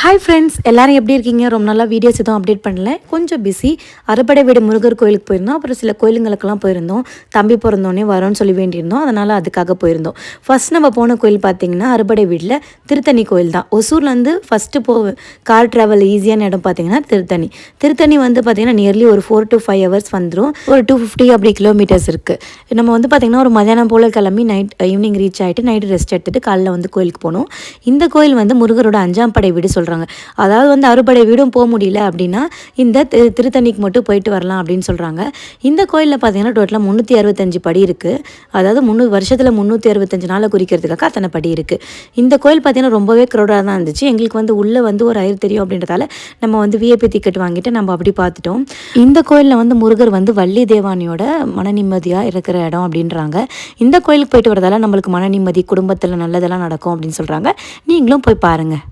Hi friends, எல்லாரும் எப்படி இருக்கீங்க? ரொம்ப நாளாக வீடியோஸ் எதுவும் அப்டேட் பண்ணல, கொஞ்சம் பிஸி. அறுபடை வீடு முருகர் கோயிலுக்கு போயிருந்தோம், அப்புறம் சில கோயிலுங்களுக்கெல்லாம் போயிருந்தோம். தம்பி பிறந்தோடனே வரோன்னு சொல்லி வேண்டியிருந்தோம், அதனால் அதுக்காக போயிருந்தோம். ஃபஸ்ட் நம்ம போன கோயில் பார்த்திங்கன்னா அறுபடை வீட்டில் திருத்தணி கோயில் தான். ஒசூர்லேருந்து ஃபஸ்ட்டு கார் ட்ராவல் ஈஸியான இடம் பார்த்திங்கன்னா திருத்தணி வந்து பார்த்திங்கன்னா நியர்லி ஒரு 4 to 5 hours வந்துடும். ஒரு 250 அப்படி கிலோமீட்டர்ஸ் இருக்குது. நம்ம வந்து பார்த்திங்கன்னா ஒரு மதியானம் போல் கிளம்பி ஈவினிங் ரீச் ஆகிட்டு நைட்டு ரெஸ்ட் எடுத்துகிட்டு காலைல வந்து கோயிலுக்கு போனோம். இந்த கோயில் வந்து முருகரோட 5ஆம் படை வீடு சொல்கிறாங்க. அதாவது வந்து அறுபடை வீடும் போக முடியல அப்படின்னா இந்த திருத்தணிக்கு மட்டும் போயிட்டு வரலாம் அப்படின்னு சொல்கிறாங்க. இந்த கோயிலில் பார்த்தீங்கன்னா டோட்டலாக 365 படி இருக்குது. அதாவது 300 வருஷத்தில் 365 நாளை குறிக்கிறதுக்காக அத்தனை படி இருக்குது. இந்த கோயில் பார்த்தீங்கன்னா ரொம்பவே க்ரௌடாக தான் இருந்துச்சு. எங்களுக்கு வந்து உள்ளே வந்து ஒரு ஐயர் தெரியும் அப்படின்றதால நம்ம வந்து விஐபி டிக்கெட் வாங்கிட்டு நம்ம அப்படி பார்த்துட்டோம். இந்த கோயிலில் வந்து முருகர் வந்து வள்ளி தேவானியோட மன நிம்மதியாக இருக்கிற இடம் அப்படின்றாங்க. இந்த கோயிலுக்கு போயிட்டு வரதால நம்மளுக்கு மன நிம்மதி, குடும்பத்தில் நல்லதெல்லாம் நடக்கும் அப்படின்னு சொல்கிறாங்க. நீங்களும் போய் பாருங்கள்.